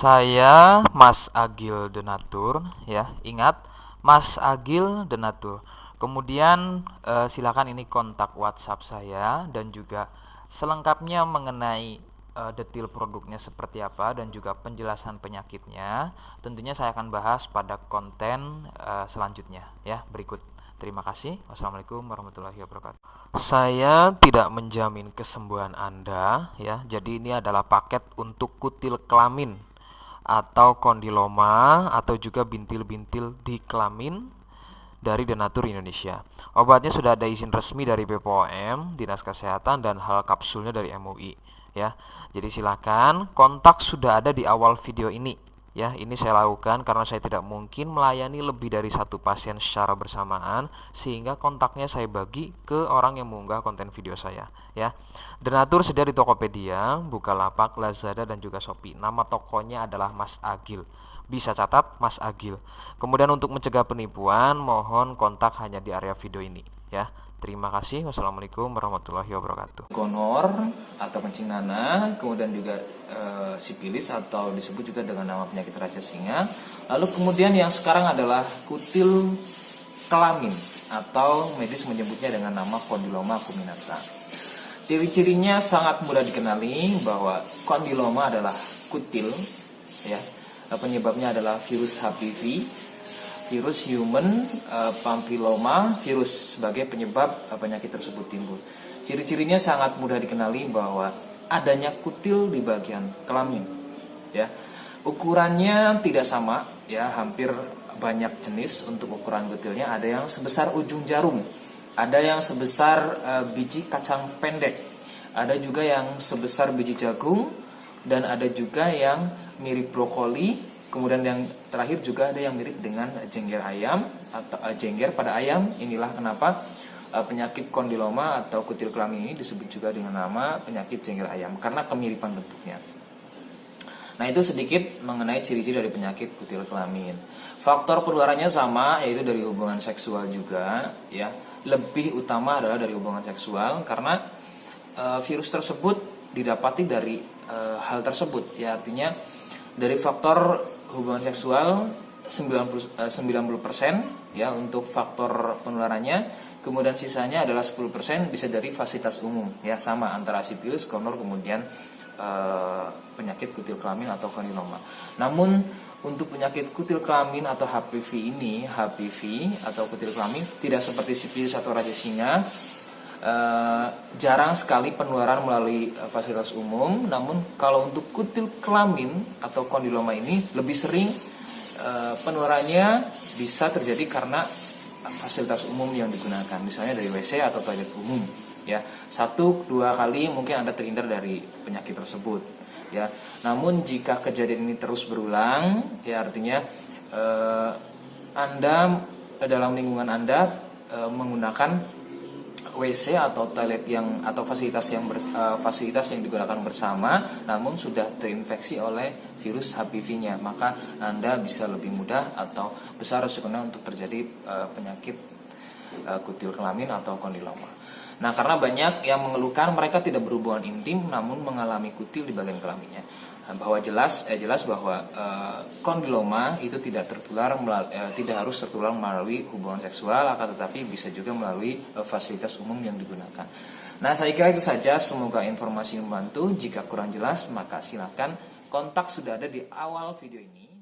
Saya Mas Agil Donatur, ya. Ingat, Mas Agil Donatur. Kemudian silakan ini kontak WhatsApp saya dan juga selengkapnya mengenai detail produknya seperti apa dan juga penjelasan penyakitnya. Tentunya saya akan bahas pada konten selanjutnya, ya. Berikut. Terima kasih. Wassalamualaikum warahmatullahi wabarakatuh. Saya tidak menjamin kesembuhan Anda, ya. Jadi ini adalah paket untuk kutil kelamin atau kondiloma atau juga bintil-bintil di kelamin dari Donatur Indonesia. Obatnya sudah ada izin resmi dari BPOM, Dinas Kesehatan, dan hal kapsulnya dari MUI, ya. Jadi silakan, kontak sudah ada di awal video ini, ya. Ini saya lakukan karena saya tidak mungkin melayani lebih dari satu pasien secara bersamaan, sehingga kontaknya saya bagi ke orang yang mengunggah konten video saya, ya. Donatur sedia di Tokopedia, Bukalapak, Lazada, dan juga Shopee. Nama tokonya adalah Mas Agil. Bisa catat Mas Agil. Kemudian untuk mencegah penipuan, mohon kontak hanya di area video ini, ya. Terima kasih. Wassalamualaikum warahmatullahi wabarakatuh. Gonor atau kencing nanah, kemudian juga sipilis atau disebut juga dengan nama penyakit raja singa. Lalu kemudian yang sekarang adalah kutil kelamin atau medis menyebutnya dengan nama kondiloma acuminata. Ciri-cirinya sangat mudah dikenali bahwa kondiloma adalah kutil, ya. Penyebabnya adalah virus HPV, virus human papilloma virus sebagai penyebab penyakit tersebut timbul. Ciri-cirinya sangat mudah dikenali bahwa adanya kutil di bagian kelamin, ya. Ukurannya tidak sama, ya, hampir banyak jenis untuk ukuran kutilnya. Ada yang sebesar ujung jarum, ada yang sebesar biji kacang pendek, ada juga yang sebesar biji jagung, dan ada juga yang mirip brokoli. Kemudian yang terakhir juga ada yang mirip dengan jengger ayam atau jengger pada ayam. Inilah kenapa penyakit kondiloma atau kutil kelamin ini disebut juga dengan nama penyakit jengger ayam, karena kemiripan bentuknya. Nah, itu sedikit mengenai ciri-ciri dari penyakit kutil kelamin. Faktor penularannya sama, yaitu dari hubungan seksual juga, ya. Lebih utama adalah dari hubungan seksual karena virus tersebut didapati dari hal tersebut, ya. Artinya dari faktor hubungan seksual 90% ya untuk faktor penularannya. Kemudian sisanya adalah 10% bisa dari fasilitas umum, ya, sama antara sipilis, gonor, kemudian penyakit kutil kelamin atau kondiloma. Namun untuk penyakit kutil kelamin atau HPV atau kutil kelamin tidak seperti sipilis atau raja singa. Jarang sekali penularan melalui fasilitas umum. Namun kalau untuk kutil kelamin atau kondiloma ini lebih sering penularannya bisa terjadi karena fasilitas umum yang digunakan, misalnya dari WC atau toilet umum, ya. 1-2 kali mungkin Anda terhindar dari penyakit tersebut, ya. Namun jika kejadian ini terus berulang, ya, artinya Anda dalam lingkungan Anda menggunakan WC atau toilet atau fasilitas yang digunakan bersama, namun sudah terinfeksi oleh virus HPV-nya, maka Anda bisa lebih mudah atau besar resikonya untuk terjadi penyakit kutil kelamin atau kondiloma. Nah, karena banyak yang mengeluhkan mereka tidak berhubungan intim namun mengalami kutil di bagian kelaminnya. Bahwa jelas bahwa kondiloma itu tidak harus tertular melalui hubungan seksual, akan tetapi bisa juga melalui fasilitas umum yang digunakan. Nah, saya kira itu saja. Semoga informasi membantu. Jika kurang jelas maka silakan kontak sudah ada di awal video ini.